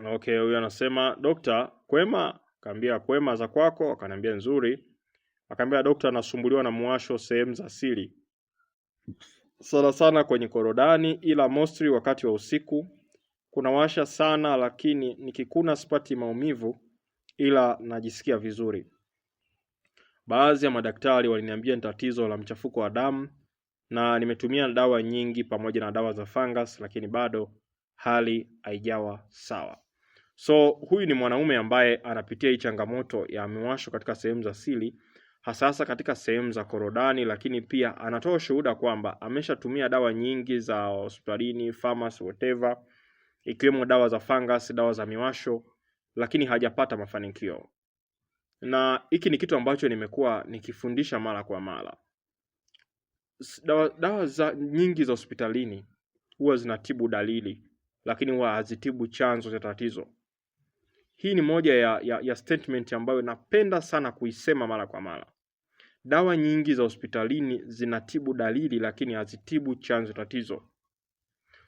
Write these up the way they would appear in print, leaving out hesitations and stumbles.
Okay, huyu anasema dokta, kwema? Akaambia kwema, za kwako? Akaniambia nzuri. Akaambia dokta, nasumbuliwa na muwasho sehemu za siri, sana sana kwenye korodani, ila mostly wakati wa usiku kunawasha sana, lakini nikikuna sipati maumivu, ila najisikia vizuri. Baadhi ya madaktari waliniambia ni tatizo la mchafuko wa damu na nimetumia dawa nyingi pamoja na dawa za fungus, lakini bado hali haijawa sawa. So huyu ni mwanaume ambaye anapitia hii changamoto ya miwasho katika sehemu za siri, hasa katika sehemu za korodani, lakini pia anatoa shuhuda kwamba ameshatumia dawa nyingi za hospitalini, pharmacy, whatever, ikiwemo dawa za fungus, dawa za miwasho, lakini hajapata mafanikio. Na hiki ni kitu ambacho nimekuwa nikifundisha mara kwa mara. Dawa nyingi za hospitalini huwa zinatibu dalili, lakini huwa hazitibu chanzo cha tatizo. Hii ni moja ya statement ambayo napenda sana kuisema mara kwa mara. Dawa nyingi za hospitalini zinatibu dalili, lakini hazitibu chanzo tatizo.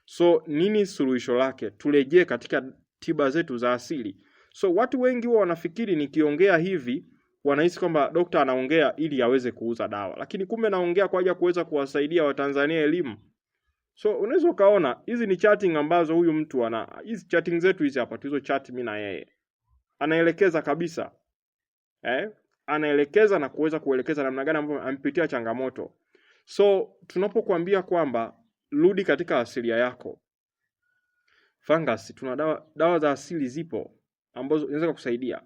So nini suluhisho lake? Turejee katika tiba zetu za asili. So watu wengi huwa wanafikiri nikiongea hivi wanahisi kwamba dokta anaongea ili aweze kuuza dawa, lakini kumbe naongea kwa ajili ya kuweza kuwasaidia Watanzania elimu. So unaweza ukaona hizi ni chatting ambazo huyu mtu hizi chatting zetu hizi hapa tulizo chat mimi na yeye. Anaelekeza kabisa. Anaelekeza na kuweza kuelekeza namna gani ambavyo amepitia changamoto. So tunapokuambia kwamba rudi katika asilia yako. Fungus, tuna dawa za asili zipo ambazo zinaweza kukusaidia.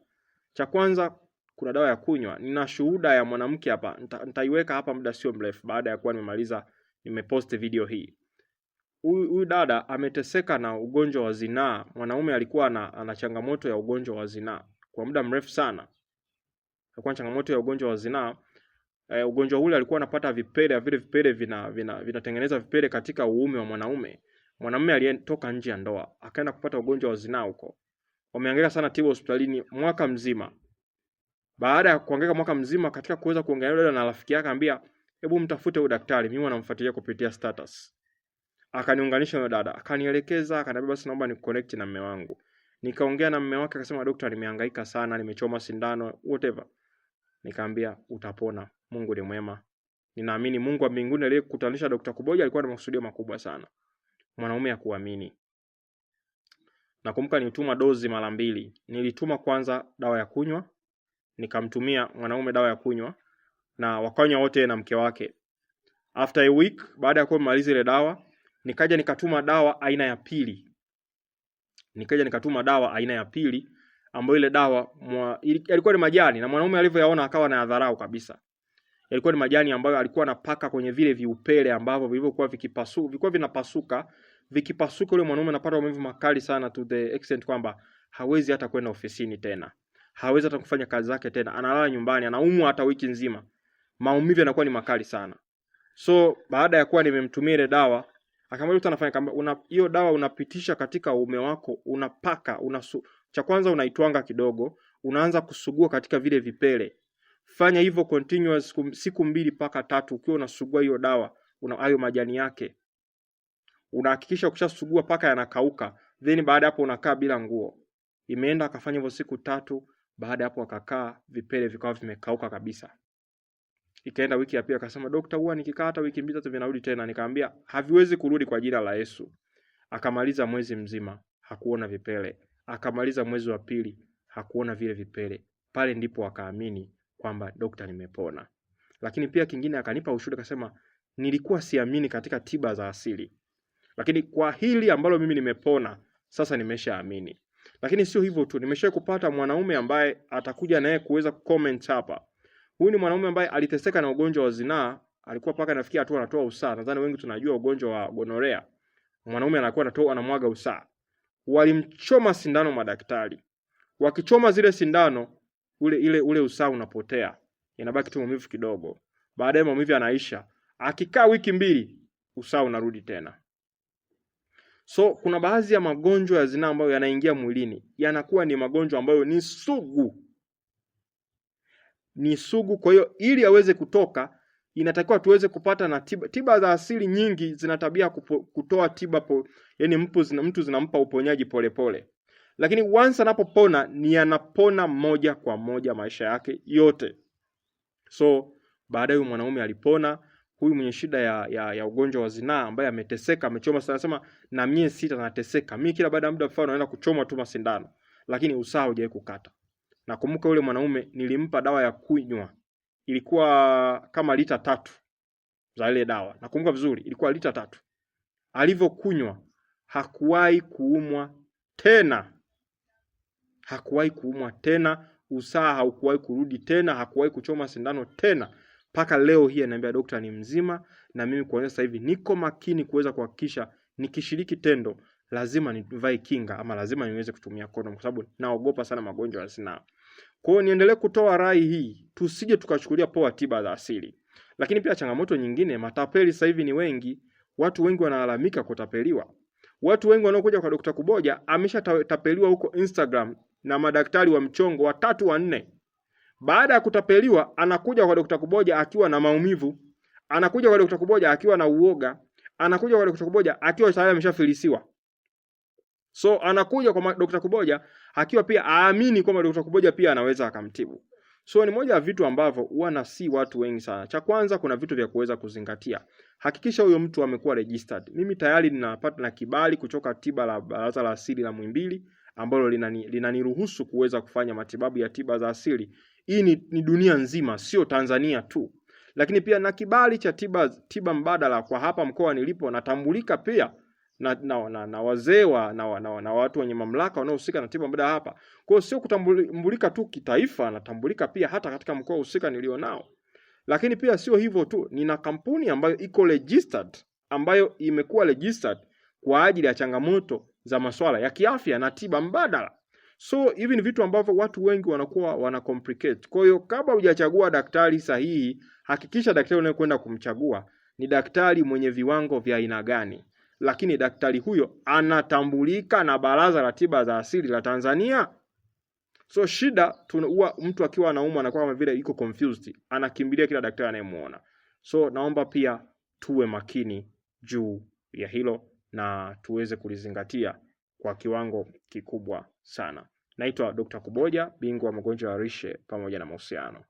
Cha kwanza kuna dawa ya kunywa. Nina shuhuda ya mwanamke hapa. Nitaiweka hapa muda sio mrefu baada ya kuwa nimepost video hii. Huyu dada ameteseka na ugonjwa wa zinaa. Mwanaume alikuwa ana changamoto ya ugonjwa wa zinaa kwa muda mrefu sana. Alikuwa na changamoto ya ugonjwa wa zinaa. Ugonjwa ule alikuwa anapata vipele, vile vipele vinatengeneza vipele katika uume wa mwanaume. Mwanamume aliyetoka nje ya ndoa akaenda kupata ugonjwa wa zinaa huko. Wamehangaika sana tiba hospitalini mwaka mzima. Baada ya kuhangaika mwaka mzima katika kuweza kuongelea na rafiki yake, ambia hebu mtafute huyo daktari, mimi namfuatilia kupitia status. Akaniunganisha na dada, akanielekeza, akaniambia basi naomba niconnect na mume wangu. Nikaongea na mume wake, akasema dokta, nimehangaika sana, nimechoma sindano, whatever. Nikamwambia utapona, Mungu ni mwema. Ninaamini Mungu wa mbinguni aliyekutanisha Dr. Kuboja alikuwa na makusudio makubwa sana. Mwanaume akuamini. Nakumbuka nilituma dozi mara 2. Nilituma kwanza dawa ya kunywa, nikamtumia mwanaume dawa ya kunywa na wakanywa wote na mke wake. After a week, baada ya kumaliza ile dawa, nikaja nikatuma dawa aina ya pili. Ambayo ile dawa ilikuwa ni majani, na mwanaume alivyoyaona akawa na dharau kabisa. Ilikuwa ni majani ambayo alikuwa anapaka kwenye vile viupele ambavyo vilivyokuwa vilikuwa vinapasuka. Vikipasuka yule mwanaume anapata maumivu makali sana, to the extent kwamba hawezi hata kwenda ofisini tena. Hawezi hata kufanya kazi zake tena. Analala nyumbani, anaumwa hata wiki nzima. Maumivu yanakuwa ni makali sana. So baada ya kuwa nimemtumia ile dawa, akamwambia utanafanya kama hiyo dawa unapitisha katika uume wako, unapaka, cha kwanza unaitwanga kidogo, unaanza kusugua katika vile vipele. Fanya hivyo continuous siku 2 mpaka 3 ukiwa unasugua hiyo dawa, hayo majani yake. Unahakikisha ukishasugua paka yanakauka, then baada hapo unakaa bila nguo. Imeenda akafanya hivyo siku 3, baada hapo akakaa vipele vikawa vimekauka kabisa. Ikaenda wiki ya pili akasema dokta, huwa nikikaa hata wiki 2 3 vinarudi tena. Nikamwambia haviwezi kurudi kwa jina la Yesu. Akamaliza mwezi mzima hakuona vipele. Akamaliza mwezi wa pili hakuona vile vipele. Pale ndipo akaamini kwamba dokta nimepona. Lakini pia kingine akanipa ushuhuda, akasema nilikuwa siamini katika tiba za asili, lakini kwa hili ambalo mimi nimepona sasa nimeshaamini. Lakini sio hivyo tu, nimeshawahi kupata mwanaume ambaye atakuja naye kuweza comment hapa. Huyu ni mwanaume ambaye aliteseka na ugonjwa wa zinaa, alikuwa paka nafikia hatua anatoa usaa. Nadhani wengi tunajua ugonjwa wa gonorea. Mwanaume anakuwa anamwaga usaa. Walimchoma sindano madaktari. Wakichoma zile sindano, ule usaa unapotea. Inabaki tu maumivu kidogo. Baadaye maumivu yanaisha. Akikaa wiki 2, usaa unarudi tena. So kuna baadhi ya magonjwa ya zinaa ambayo yanaingia mwilini, yanakuwa ni magonjwa ambayo ni sugu. Kwa hiyo ili aweze kutoka inatakiwa tuweze kupata na tiba za asili nyingi zina tabia kutoa tiba yani mtu zinampa uponyaji polepole. lakini once anapopona ni anapona moja kwa moja maisha yake yote. So baadaye huyu mwanaume alipona. Huyu mwenye shida ya ugonjwa wa zinaa ambaye ameteseka, amechoma sana, anasema na miezi 6 nateseka. Mimi kila baada ya muda fulani naenda kuchoma tu masindano, lakini usaha hujawahi kukata. Nakumbuka yule mwanaume nilimpa dawa ya kunywa. Ilikuwa kama lita 3 za ile dawa. Nakumbuka vizuri, ilikuwa lita 3. Alivyokunywa hakuwahi kuumwa tena. Hakuwahi kuumwa tena, usaha haukuwahi kurudi tena, hakuwahi kuchoma sindano tena. Paka leo hii ananiambia daktari ni mzima, na mimi kuanzia sasa hivi niko makini kuweza kuhakikisha nikishiriki tendo lazima nivae kinga ama lazima niweze kutumia kondom kwa sababu naogopa sana magonjwa ya zinaa. Kwa hiyo niendelee kutoa rai hii, tusije tukachukulia poa tiba za asili. Lakini pia changamoto nyingine, matapeli sasa hivi ni wengi. Watu wengi wanalalamika kutapeliwa. Watu wengi wanaokuja kwa Dr. Kuboja ameshatapeliwa huko Instagram na madaktari wa mchongo 3 4. Baada ya kutapeliwa anakuja kwa Dr. Kuboja akiwa na maumivu, anakuja kwa Dr. Kuboja akiwa na uoga, anakuja kwa Dr. Kuboja akiwa tayari ameshafilisiwa. So anakuja kwa Dr. Kuboja akiwa pia aamini kwamba Dr. Kuboja pia anaweza akamtibu. So ni moja ya vitu ambavyo huwa si watu wengi sana. Cha kwanza kuna vitu vya kuweza kuzingatia. Hakikisha huyo mtu amekuwa registered. Mimi tayari ninapata na kibali kutoka tiba la Baraza la Asili la Muhimbili ambalo linaniruhusu kuweza kufanya matibabu ya tiba za asili. Hii ni dunia nzima, sio Tanzania tu. Lakini pia na kibali cha tiba mbadala kwa hapa mkoa nilipo, natambulika pia na wazee na watu wenye mamlaka wanaohusika na tiba mbadala hapa. Kwa hiyo sio kutambulika tu kitaifa, natambulika pia hata katika mkoa husika nilionao. Lakini pia sio hivyo tu, nina kampuni ambayo iko registered, ambayo imekuwa registered kwa ajili ya changamoto za masuala ya kiafya na tiba mbadala. So hivi ni vitu ambavyo watu wengi wanakuwa wana complicate. Kwa hiyo kabla hujachagua daktari sahihi, hakikisha daktari unayekwenda kumchagua ni daktari mwenye viwango vya aina gani. Lakini daktari huyo anatambulika na Baraza la Tiba za Asili la Tanzania. So shida huwa mtu akiwa anaumwa anakuwa kama vile yuko confused, anakimbilia kila daktari anayemuona. So naomba pia tuwe makini juu ya hilo na tuweze kulizingatia kwa kiwango kikubwa sana. Naitwa Dr. Kuboja, bingwa wa magonjwa ya lishe pamoja na mahusiano.